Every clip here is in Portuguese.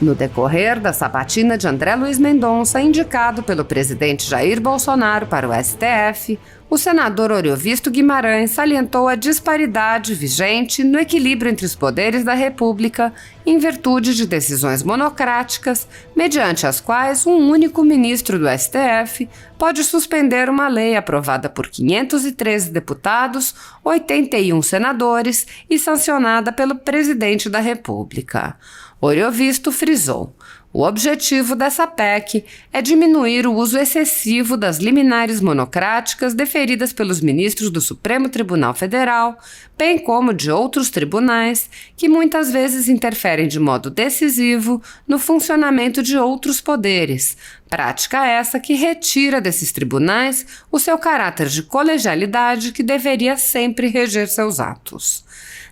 No decorrer da sabatina de André Luiz Mendonça, indicado pelo presidente Jair Bolsonaro para o STF, o senador Oriovisto Guimarães salientou a disparidade vigente no equilíbrio entre os poderes da República em virtude de decisões monocráticas, mediante as quais um único ministro do STF pode suspender uma lei aprovada por 513 deputados, 81 senadores e sancionada pelo presidente da República. Oriovisto frisou: o objetivo dessa PEC é diminuir o uso excessivo das liminares monocráticas deferidas pelos ministros do Supremo Tribunal Federal, bem como de outros tribunais, que muitas vezes interferem de modo decisivo no funcionamento de outros poderes, prática essa que retira desses tribunais o seu caráter de colegialidade que deveria sempre reger seus atos.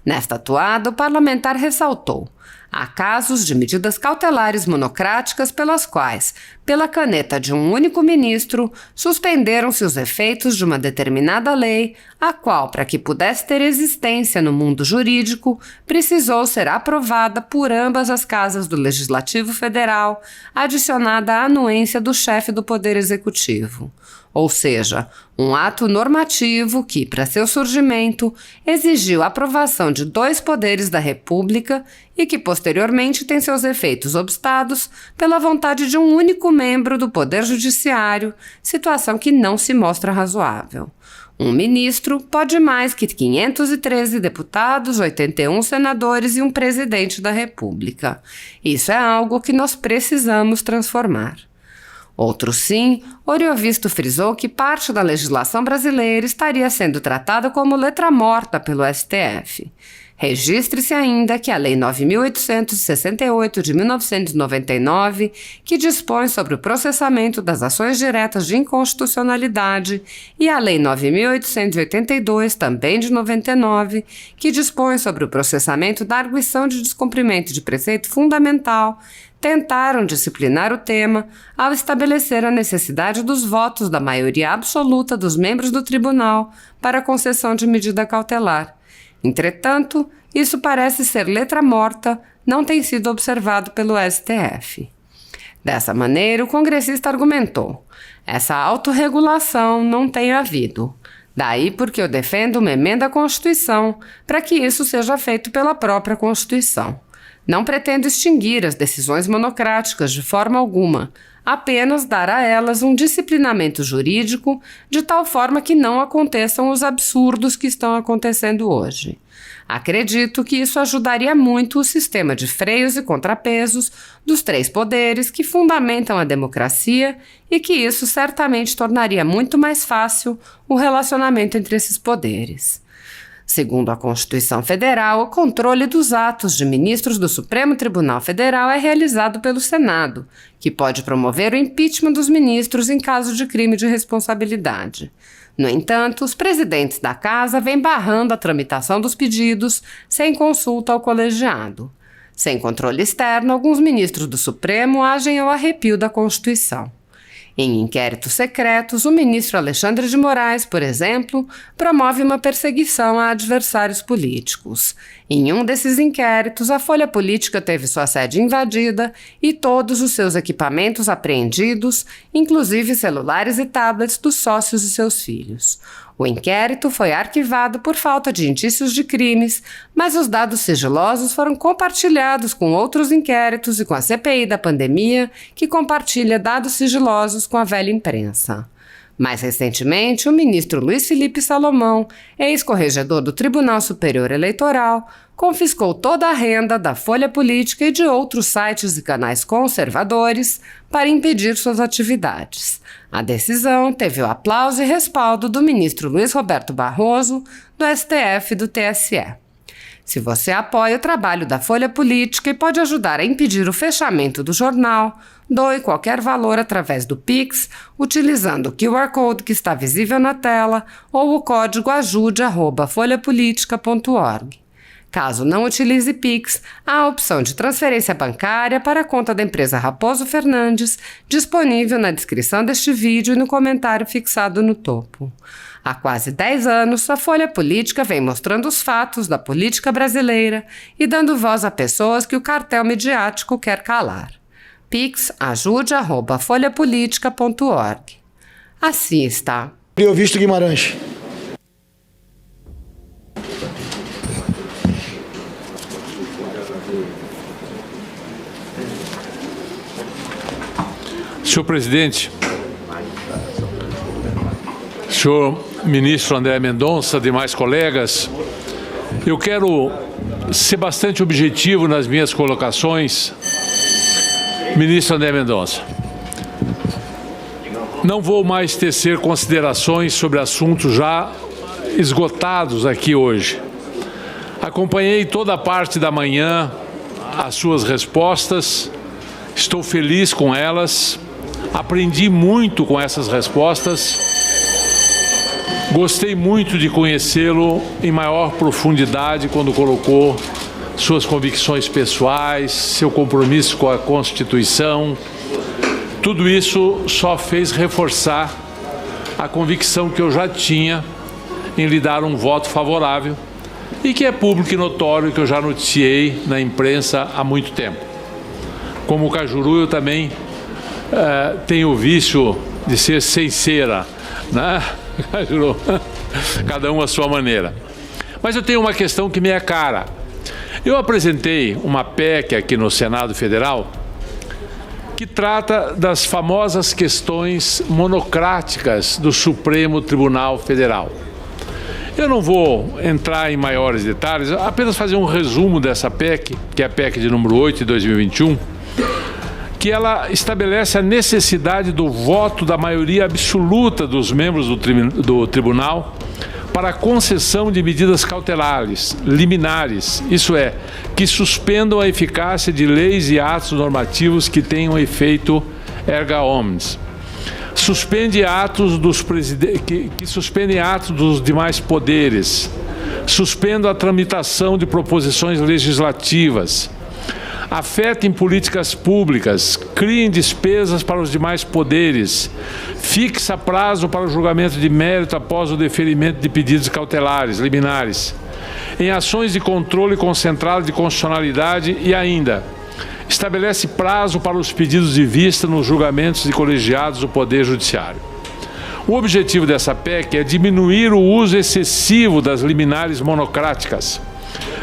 Nesta atuada, o parlamentar ressaltou: há casos de medidas cautelares monocráticas pelas quais, pela caneta de um único ministro, suspenderam-se os efeitos de uma determinada lei, a qual, para que pudesse ter existência no mundo jurídico, precisou ser aprovada por ambas as casas do Legislativo Federal, adicionada à anuência do chefe do Poder Executivo. Ou seja, um ato normativo que, para seu surgimento, exigiu a aprovação de 2 poderes da República e que, posteriormente, tem seus efeitos obstados pela vontade de um único membro do Poder Judiciário, situação que não se mostra razoável. Um ministro pode mais que 513 deputados, 81 senadores e um presidente da República. Isso é algo que nós precisamos transformar. Outro sim, Oriovisto frisou que parte da legislação brasileira estaria sendo tratada como letra morta pelo STF. Registre-se ainda que a Lei 9.868 de 1999, que dispõe sobre o processamento das ações diretas de inconstitucionalidade, e a Lei 9.882, também de 99, que dispõe sobre o processamento da arguição de descumprimento de preceito fundamental, tentaram disciplinar o tema ao estabelecer a necessidade dos votos da maioria absoluta dos membros do tribunal para a concessão de medida cautelar. Entretanto, isso parece ser letra morta, não tem sido observado pelo STF. Dessa maneira, o congressista argumentou: essa autorregulação não tem havido. Daí porque eu defendo uma emenda à Constituição para que isso seja feito pela própria Constituição. Não pretendo extinguir as decisões monocráticas de forma alguma, apenas dar a elas um disciplinamento jurídico de tal forma que não aconteçam os absurdos que estão acontecendo hoje. Acredito que isso ajudaria muito o sistema de freios e contrapesos dos 3 poderes que fundamentam a democracia e que isso certamente tornaria muito mais fácil o relacionamento entre esses poderes. Segundo a Constituição Federal, o controle dos atos de ministros do Supremo Tribunal Federal é realizado pelo Senado, que pode promover o impeachment dos ministros em caso de crime de responsabilidade. No entanto, os presidentes da Casa vêm barrando a tramitação dos pedidos sem consulta ao colegiado. Sem controle externo, alguns ministros do Supremo agem ao arrepio da Constituição. Em inquéritos secretos, o ministro Alexandre de Moraes, por exemplo, promove uma perseguição a adversários políticos. Em um desses inquéritos, a Folha Política teve sua sede invadida e todos os seus equipamentos apreendidos, inclusive celulares e tablets dos sócios e seus filhos. O inquérito foi arquivado por falta de indícios de crimes, mas os dados sigilosos foram compartilhados com outros inquéritos e com a CPI da pandemia, que compartilha dados sigilosos com a velha imprensa. Mais recentemente, o ministro Luiz Felipe Salomão, ex-corregedor do Tribunal Superior Eleitoral, confiscou toda a renda da Folha Política e de outros sites e canais conservadores para impedir suas atividades. A decisão teve o aplauso e respaldo do ministro Luiz Roberto Barroso, do STF e do TSE. Se você apoia o trabalho da Folha Política e pode ajudar a impedir o fechamento do jornal, doe qualquer valor através do Pix, utilizando o QR Code que está visível na tela ou o código ajude@folhapolitica.org. Caso não utilize Pix, há a opção de transferência bancária para a conta da empresa Raposo Fernandes, disponível na descrição deste vídeo e no comentário fixado no topo. Há quase 10 anos, a Folha Política vem mostrando os fatos da política brasileira e dando voz a pessoas que o cartel midiático quer calar. Pix ajude@folhapolitica.org. Assista. Augusto Guimarães. Senhor presidente, senhor ministro André Mendonça, demais colegas, eu quero ser bastante objetivo nas minhas colocações. Ministro André Mendonça, não vou mais tecer considerações sobre assuntos já esgotados aqui hoje. Acompanhei toda a parte da manhã as suas respostas, estou feliz com elas, aprendi muito com essas respostas. Gostei muito de conhecê-lo em maior profundidade quando colocou suas convicções pessoais, seu compromisso com a Constituição. Tudo isso só fez reforçar a convicção que eu já tinha em lhe dar um voto favorável e que é público e notório, que eu já noticiei na imprensa há muito tempo. Como Cajuru, eu também tenho o vício de ser sincera, né? Cajuru, cada um à sua maneira. Mas eu tenho uma questão que me é cara. Eu apresentei uma PEC aqui no Senado Federal que trata das famosas questões monocráticas do Supremo Tribunal Federal. Eu não vou entrar em maiores detalhes, apenas fazer um resumo dessa PEC, que é a PEC de número 8 de 2021, que ela estabelece a necessidade do voto da maioria absoluta dos membros do tribunal para a concessão de medidas cautelares, liminares, isso é, que suspendam a eficácia de leis e atos normativos que tenham efeito erga omnes. Suspende atos que suspendem atos dos demais poderes, suspendam a tramitação de proposições legislativas, afetem políticas públicas, criem despesas para os demais poderes, fixa prazo para o julgamento de mérito após o deferimento de pedidos cautelares, liminares, em ações de controle concentrado de constitucionalidade e ainda estabelece prazo para os pedidos de vista nos julgamentos de colegiados do Poder Judiciário. O objetivo dessa PEC é diminuir o uso excessivo das liminares monocráticas,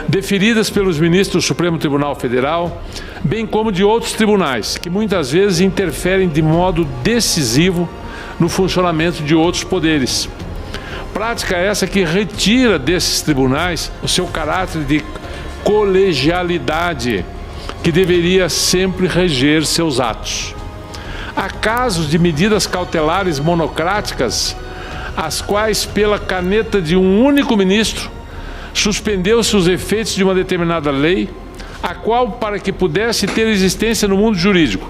deferidas pelos ministros do Supremo Tribunal Federal, bem como de outros tribunais, que muitas vezes interferem de modo decisivo no funcionamento de outros poderes. Prática essa que retira desses tribunais o seu caráter de colegialidade, que deveria sempre reger seus atos. Há casos de medidas cautelares monocráticas, as quais, pela caneta de um único ministro, suspendeu-se os efeitos de uma determinada lei, a qual, para que pudesse ter existência no mundo jurídico,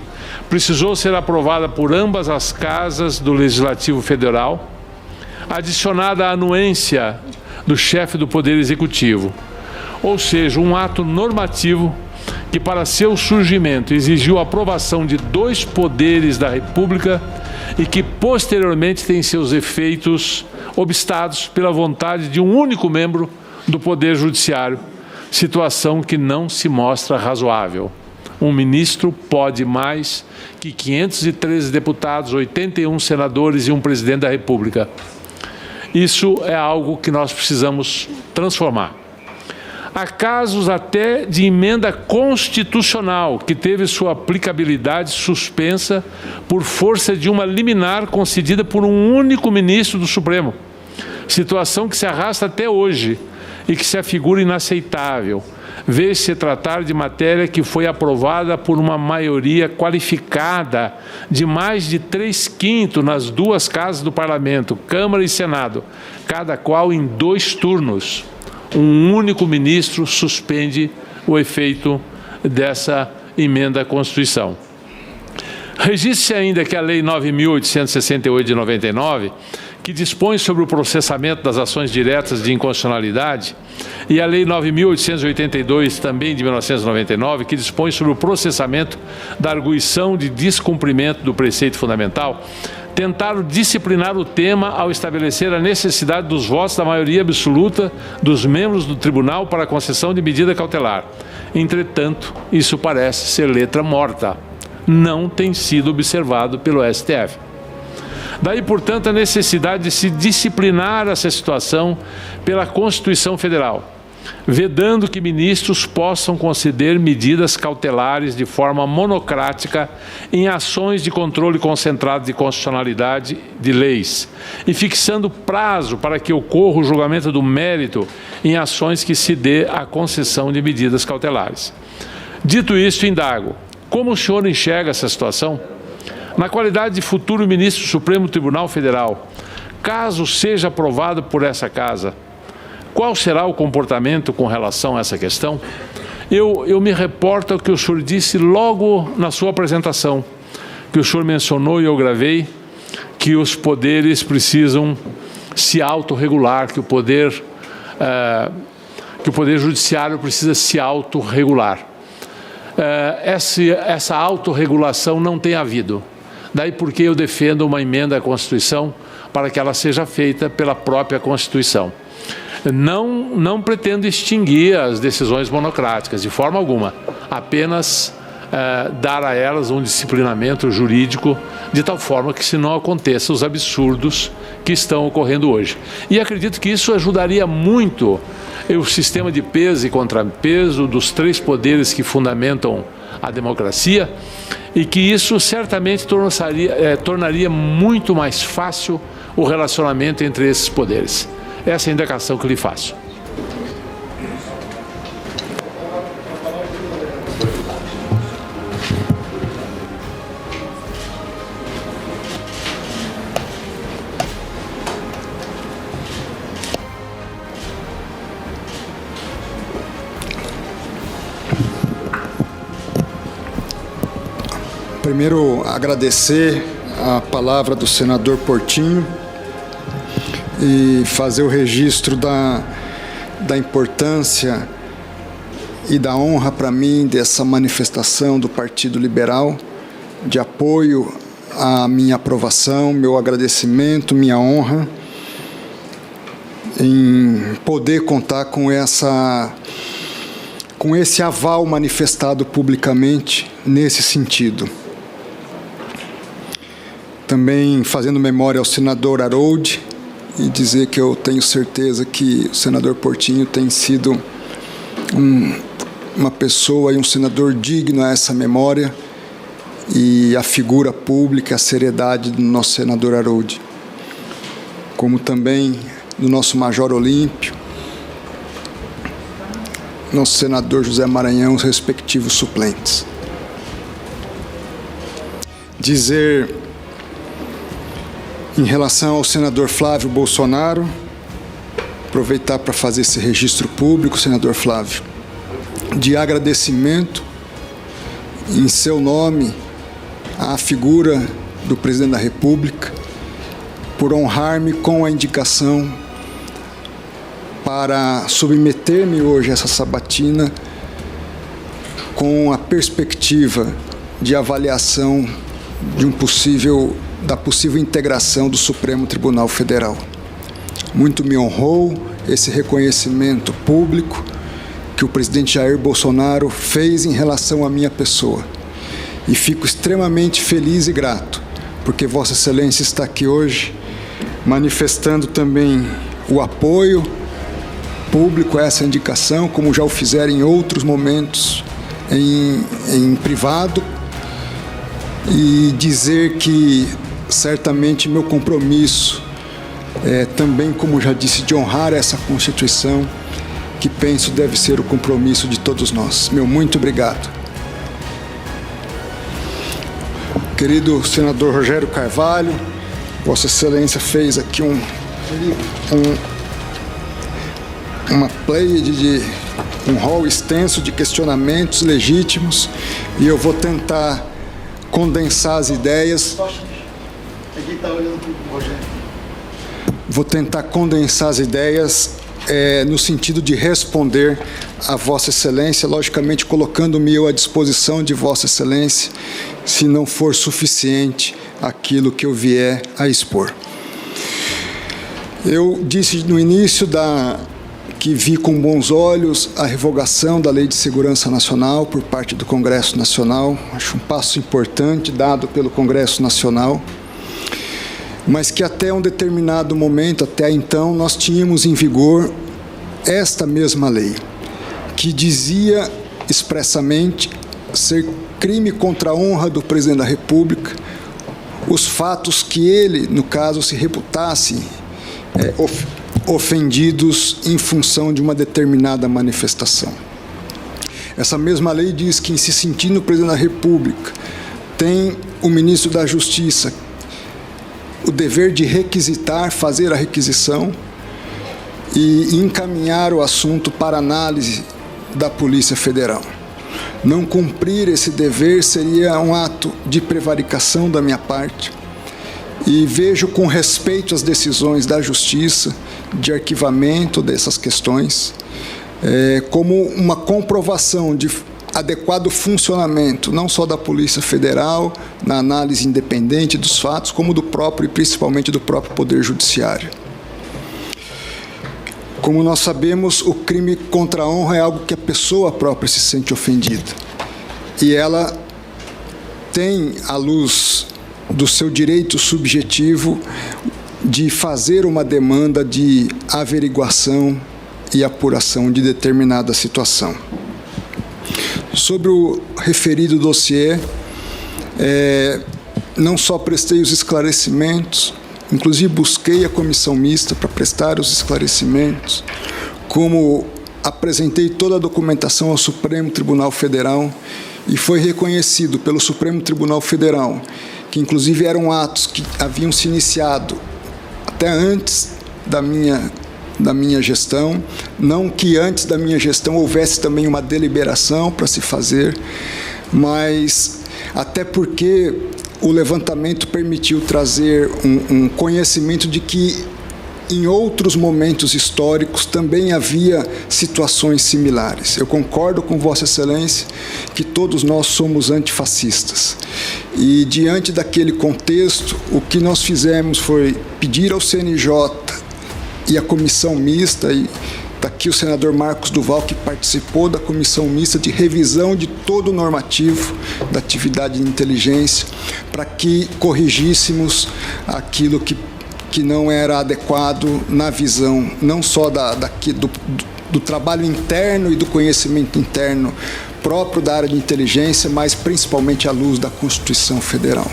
precisou ser aprovada por ambas as casas do Legislativo Federal, adicionada à anuência do chefe do Poder Executivo, ou seja, um ato normativo que, para seu surgimento, exigiu a aprovação de 2 poderes da República e que, posteriormente, tem seus efeitos obstados pela vontade de um único membro do Poder Judiciário, situação que não se mostra razoável. Um ministro pode mais que 513 deputados, 81 senadores e um presidente da República. Isso é algo que nós precisamos transformar. Há casos até de emenda constitucional que teve sua aplicabilidade suspensa por força de uma liminar concedida por um único ministro do Supremo, situação que se arrasta até hoje e que se afigura inaceitável, vê-se tratar de matéria que foi aprovada por uma maioria qualificada de mais de 3/5 nas 2 casas do Parlamento, Câmara e Senado, cada qual em 2 turnos. Um único ministro suspende o efeito dessa emenda à Constituição. Registre-se ainda que a Lei 9.868 de 99, que dispõe sobre o processamento das ações diretas de inconstitucionalidade, e a Lei 9.882, também de 1999, que dispõe sobre o processamento da arguição de descumprimento do preceito fundamental, tentaram disciplinar o tema ao estabelecer a necessidade dos votos da maioria absoluta dos membros do tribunal para a concessão de medida cautelar. Entretanto, isso parece ser letra morta. Não tem sido observado pelo STF. Daí, portanto, a necessidade de se disciplinar essa situação pela Constituição Federal, vedando que ministros possam conceder medidas cautelares de forma monocrática em ações de controle concentrado de constitucionalidade de leis e fixando prazo para que ocorra o julgamento do mérito em ações que se dê a concessão de medidas cautelares. Dito isto, indago, como o senhor enxerga essa situação? Na qualidade de futuro ministro do Supremo Tribunal Federal, caso seja aprovado por essa Casa, qual será o comportamento com relação a essa questão? Eu me reporto ao que o senhor disse logo na sua apresentação, que o senhor mencionou e eu gravei, que os poderes precisam se autorregular, que o poder judiciário precisa se autorregular. Essa autorregulação não tem havido. Daí porque eu defendo uma emenda à Constituição para que ela seja feita pela própria Constituição. Não pretendo extinguir as decisões monocráticas, de forma alguma, apenas dar a elas um disciplinamento jurídico de tal forma que se não aconteçam os absurdos que estão ocorrendo hoje. E acredito que isso ajudaria muito o sistema de peso e contrapeso dos três poderes que fundamentam a democracia e que isso certamente tornaria muito mais fácil o relacionamento entre esses poderes. Essa é a indicação que lhe faço. Primeiro, agradecer a palavra do senador Portinho e fazer o registro da importância e da honra para mim dessa manifestação do Partido Liberal, de apoio à minha aprovação, meu agradecimento, minha honra em poder contar com esse aval manifestado publicamente nesse sentido. Também fazendo memória ao senador Harold e dizer que eu tenho certeza que o senador Portinho tem sido uma pessoa e um senador digno a essa memória e a figura pública, a seriedade do nosso senador Harold, como também do nosso Major Olímpio, nosso senador José Maranhão, os respectivos suplentes. Dizer em relação ao senador Flávio Bolsonaro, aproveitar para fazer esse registro público, senador Flávio, de agradecimento em seu nome à figura do presidente da República por honrar-me com a indicação para submeter-me hoje a essa sabatina com a perspectiva de avaliação da possível integração do Supremo Tribunal Federal. Muito me honrou esse reconhecimento público que o presidente Jair Bolsonaro fez em relação à minha pessoa. E fico extremamente feliz e grato, porque Vossa Excelência está aqui hoje manifestando também o apoio público a essa indicação, como já o fizeram em outros momentos em privado, e dizer que certamente meu compromisso também, como já disse, de honrar essa Constituição, que penso deve ser o compromisso de todos nós. Meu muito obrigado. Querido senador Rogério Carvalho, Vossa Excelência fez aqui uma pleiade de um rol extenso de questionamentos legítimos, e eu vou tentar condensar as ideias. Vou tentar condensar as ideias no sentido de responder a Vossa Excelência, logicamente colocando-me eu à disposição de Vossa Excelência, se não for suficiente aquilo que eu vier a expor. Eu disse no início que vi com bons olhos a revogação da Lei de Segurança Nacional por parte do Congresso Nacional. Acho um passo importante dado pelo Congresso Nacional, mas que até um determinado momento, até então, nós tínhamos em vigor esta mesma lei, que dizia expressamente ser crime contra a honra do Presidente da República os fatos que ele, no caso, se reputasse ofendidos em função de uma determinada manifestação. Essa mesma lei diz que, em se sentindo o Presidente da República, tem o Ministro da Justiça o dever de requisitar, fazer a requisição e encaminhar o assunto para análise da Polícia Federal. Não cumprir esse dever seria um ato de prevaricação da minha parte, e vejo com respeito às decisões da Justiça de arquivamento dessas questões como uma comprovação de adequado funcionamento, não só da Polícia Federal, na análise independente dos fatos, como do próprio e principalmente do próprio Poder Judiciário. Como nós sabemos, o crime contra a honra é algo que a pessoa própria se sente ofendida. E ela tem, à luz do seu direito subjetivo, de fazer uma demanda de averiguação e apuração de determinada situação. Sobre o referido dossiê, não só prestei os esclarecimentos, inclusive busquei a comissão mista para prestar os esclarecimentos, como apresentei toda a documentação ao Supremo Tribunal Federal, e foi reconhecido pelo Supremo Tribunal Federal que, inclusive, eram atos que haviam se iniciado até antes da minha gestão, não que antes da minha gestão houvesse também uma deliberação para se fazer, mas até porque o levantamento permitiu trazer um conhecimento de que em outros momentos históricos também havia situações similares. Eu concordo com Vossa Excelência que todos nós somos antifascistas. E, diante daquele contexto, o que nós fizemos foi pedir ao CNJ e à comissão mista, e está aqui o senador Marcos Duval, que participou da comissão mista de revisão de todo o normativo da atividade de inteligência, para que corrigíssemos aquilo que não era adequado na visão não só do trabalho interno e do conhecimento interno próprio da área de inteligência, mas principalmente à luz da Constituição Federal.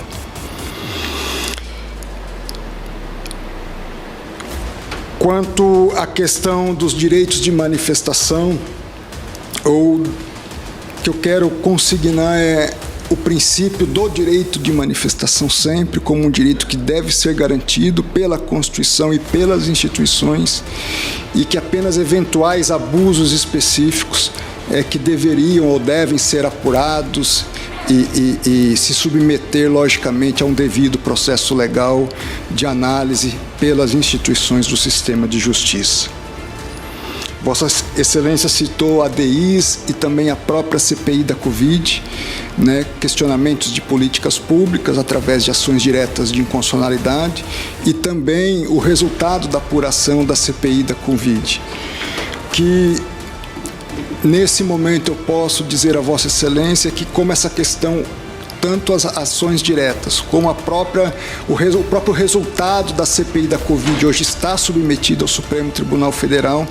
Quanto à questão dos direitos de manifestação, o que eu quero consignar é o princípio do direito de manifestação sempre como um direito que deve ser garantido pela Constituição e pelas instituições, e que apenas eventuais abusos específicos que deveriam ou devem ser apurados e se submeter, logicamente, a um devido processo legal de análise pelas instituições do sistema de justiça. Vossa Excelência citou a DIs e também a própria CPI da Covid, questionamentos de políticas públicas através de ações diretas de inconstitucionalidade, e também o resultado da apuração da CPI da Covid, que nesse momento eu posso dizer a Vossa Excelência que, como essa questão, tanto as ações diretas como o próprio resultado da CPI da Covid hoje está submetido ao Supremo Tribunal Federal,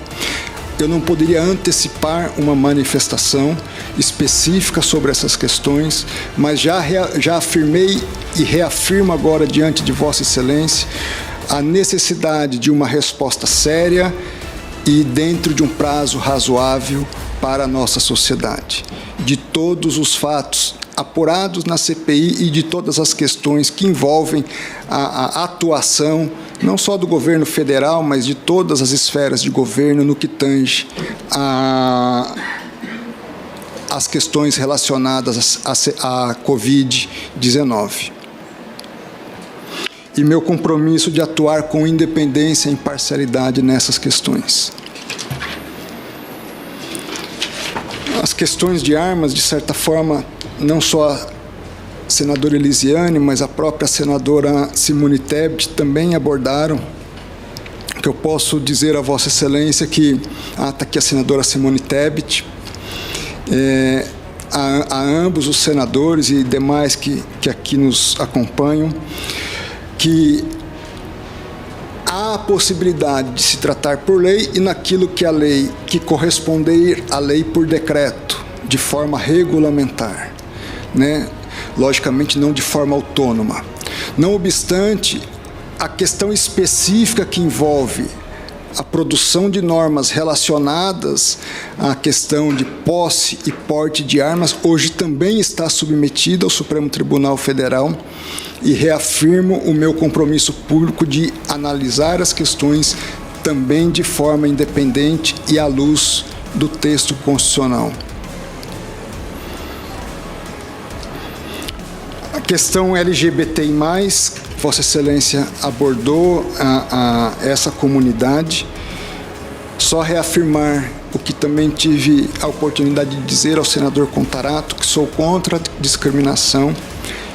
eu não poderia antecipar uma manifestação específica sobre essas questões, mas já afirmei e reafirmo agora diante de Vossa Excelência a necessidade de uma resposta séria e dentro de um prazo razoável para a nossa sociedade, de todos os fatos apurados na CPI e de todas as questões que envolvem a atuação não só do governo federal, mas de todas as esferas de governo no que tange às questões relacionadas à Covid-19. E meu compromisso de atuar com independência e imparcialidade nessas questões. As questões de armas, de certa forma, não só a senadora Elisiane, mas a própria senadora Simone Tebet também abordaram, que eu posso dizer a Vossa Excelência que, está aqui a senadora Simone Tebet, a ambos os senadores e demais que aqui nos acompanham, que há a possibilidade de se tratar por lei e naquilo que a lei, que corresponder à lei por decreto, de forma regulamentar, né? Logicamente não de forma autônoma. Não obstante, a questão específica que envolve a produção de normas relacionadas à questão de posse e porte de armas, hoje também está submetida ao Supremo Tribunal Federal, e reafirmo o meu compromisso público de analisar as questões também de forma independente e à luz do texto constitucional. A questão LGBTI+, Vossa Excelência abordou essa comunidade. Só reafirmar o que também tive a oportunidade de dizer ao senador Contarato, que sou contra a discriminação,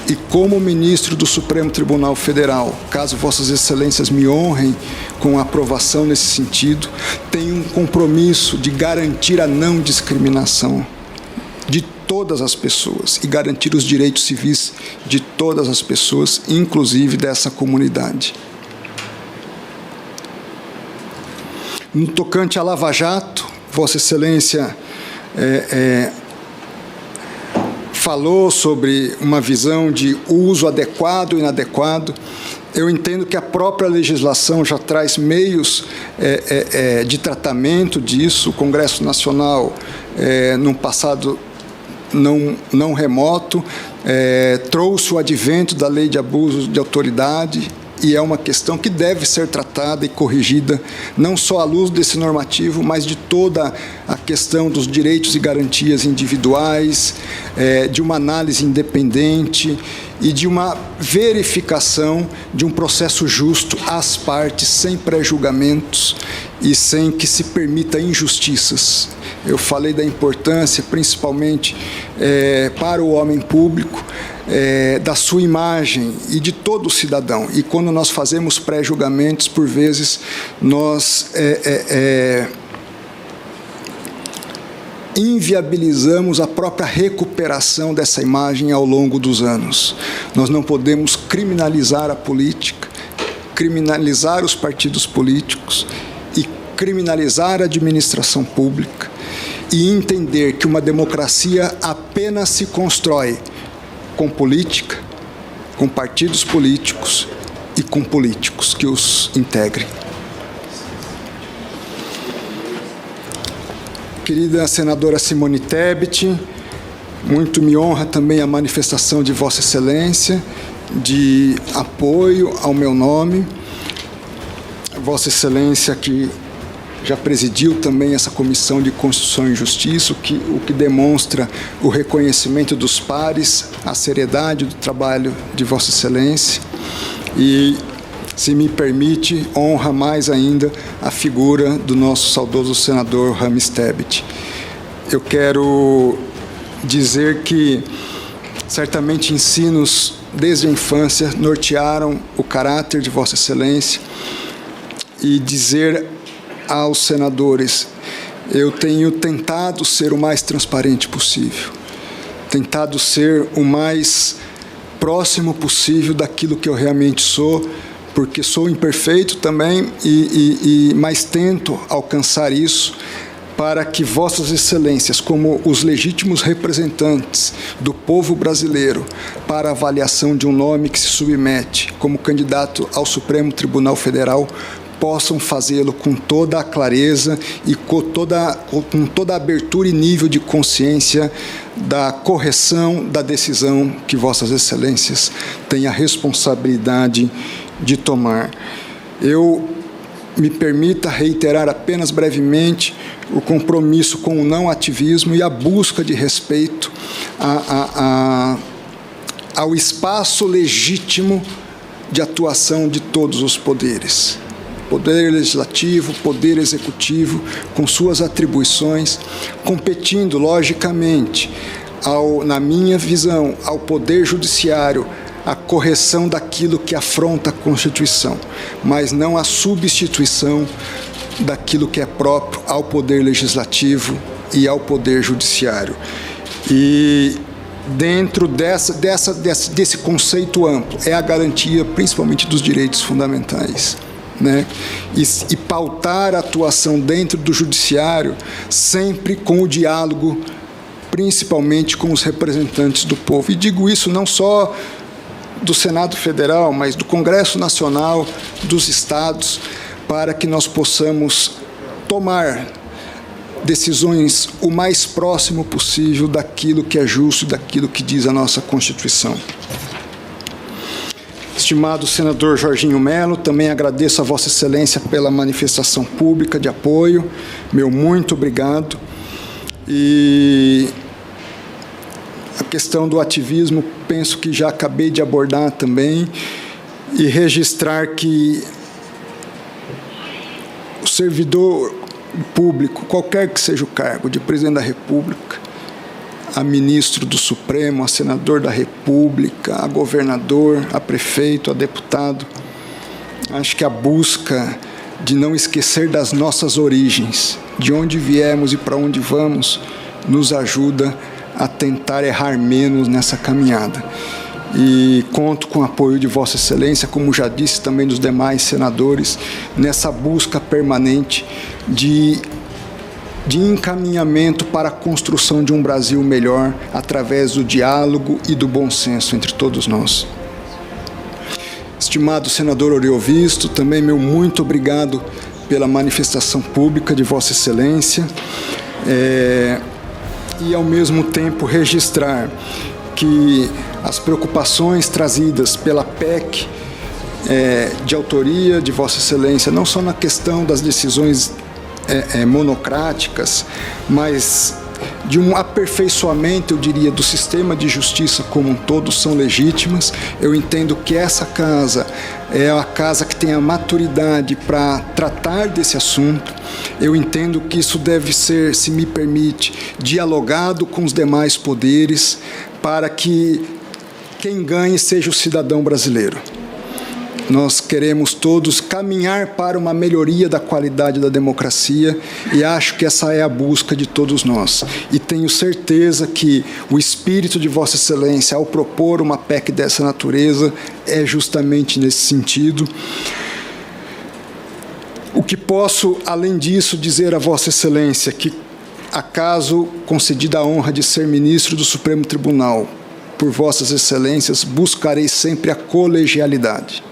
e como ministro do Supremo Tribunal Federal, caso Vossas Excelências me honrem com a aprovação nesse sentido, tenho um compromisso de garantir a não discriminação de todas as pessoas e garantir os direitos civis de todas as pessoas, inclusive dessa comunidade. No tocante à Lava Jato, Vossa Excelência falou sobre uma visão de uso adequado e inadequado. Eu entendo que a própria legislação já traz meios de tratamento disso. O Congresso Nacional, num passado não remoto, trouxe o advento da Lei de Abuso de Autoridade, e é uma questão que deve ser tratada e corrigida, não só à luz desse normativo, mas de toda a questão dos direitos e garantias individuais, de uma análise independente e de uma verificação de um processo justo às partes, sem pré-julgamentos e sem que se permita injustiças. Eu falei da importância, principalmente para o homem público, da sua imagem e de todo o cidadão. E quando nós fazemos pré-julgamentos, por vezes, nós inviabilizamos a própria recuperação dessa imagem ao longo dos anos. Nós não podemos criminalizar a política, criminalizar os partidos políticos e criminalizar a administração pública, e entender que uma democracia apenas se constrói com política, com partidos políticos e com políticos que os integrem. Querida senadora Simone Tebet, muito me honra também a manifestação de Vossa Excelência de apoio ao meu nome. Vossa Excelência que já presidiu também essa Comissão de Constituição e Justiça, o que demonstra o reconhecimento dos pares, a seriedade do trabalho de Vossa Excelência, e, se me permite, honra mais ainda a figura do nosso saudoso senador Ramis Tebet. Eu quero dizer que, certamente, ensinos desde a infância nortearam o caráter de Vossa Excelência, e dizer aos senadores: eu tenho tentado ser o mais transparente possível, tentado ser o mais próximo possível daquilo que eu realmente sou, porque sou imperfeito também, mas tento alcançar isso para que Vossas Excelências, como os legítimos representantes do povo brasileiro, para a avaliação de um nome que se submete como candidato ao Supremo Tribunal Federal, possam fazê-lo com toda a clareza e com toda a abertura e nível de consciência da correção da decisão que Vossas Excelências têm a responsabilidade de tomar. Eu me permita reiterar apenas brevemente o compromisso com o não ativismo e a busca de respeito ao espaço legítimo de atuação de todos os poderes. poder legislativo, poder executivo, com suas atribuições, competindo, logicamente, na minha visão, ao poder judiciário, a correção daquilo que afronta a Constituição, mas não a substituição daquilo que é próprio ao poder legislativo e ao poder judiciário. E dentro desse conceito amplo é a garantia principalmente dos direitos fundamentais, né? E pautar a atuação dentro do judiciário sempre com o diálogo, principalmente com os representantes do povo. E digo isso não só do Senado Federal, mas do Congresso Nacional, dos estados, para que nós possamos tomar decisões o mais próximo possível daquilo que é justo, daquilo que diz a nossa Constituição. Estimado senador Jorginho Melo, também agradeço a Vossa Excelência pela manifestação pública de apoio. Meu muito obrigado. E a questão do ativismo, penso que já acabei de abordar também, e registrar que o servidor público, qualquer que seja o cargo, de presidente da República, a ministro do Supremo, a senador da República, a governador, a prefeito, a deputado, acho que a busca de não esquecer das nossas origens, de onde viemos e para onde vamos, nos ajuda a tentar errar menos nessa caminhada. E conto com o apoio de Vossa Excelência, como já disse também dos demais senadores, nessa busca permanente de encaminhamento para a construção de um Brasil melhor através do diálogo e do bom senso entre todos nós. Estimado senador Oriovisto, também meu muito obrigado pela manifestação pública de Vossa Excelência, e ao mesmo tempo registrar que as preocupações trazidas pela PEC de autoria de Vossa Excelência, não só na questão das decisões monocráticas, mas de um aperfeiçoamento, eu diria, do sistema de justiça como um todo, são legítimas. Eu entendo que essa casa é a casa que tem a maturidade para tratar desse assunto. Eu entendo que isso deve ser, se me permite, dialogado com os demais poderes, para que quem ganhe seja o cidadão brasileiro. Nós queremos todos caminhar para uma melhoria da qualidade da democracia e acho que essa é a busca de todos nós. E tenho certeza que o espírito de Vossa Excelência, ao propor uma PEC dessa natureza, é justamente nesse sentido. O que posso, além disso, dizer a Vossa Excelência que, acaso concedida a honra de ser ministro do Supremo Tribunal por Vossas Excelências, buscarei sempre a colegialidade.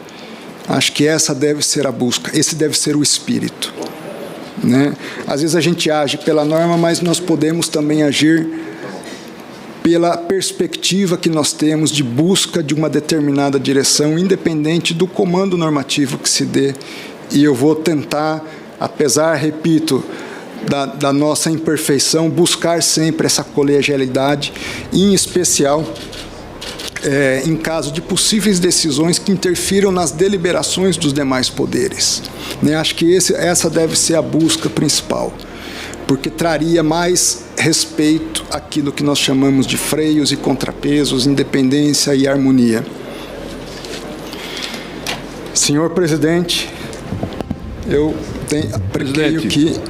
Acho que essa deve ser a busca, esse deve ser o espírito, né? Às vezes a gente age pela norma, mas nós podemos também agir pela perspectiva que nós temos de busca de uma determinada direção, independente do comando normativo que se dê. E eu vou tentar, apesar, repito, da nossa imperfeição, buscar sempre essa colegialidade, em especial em caso de possíveis decisões que interfiram nas deliberações dos demais poderes, né? Acho que essa deve ser a busca principal, porque traria mais respeito àquilo que nós chamamos de freios e contrapesos, independência e harmonia. Senhor presidente, eu creio que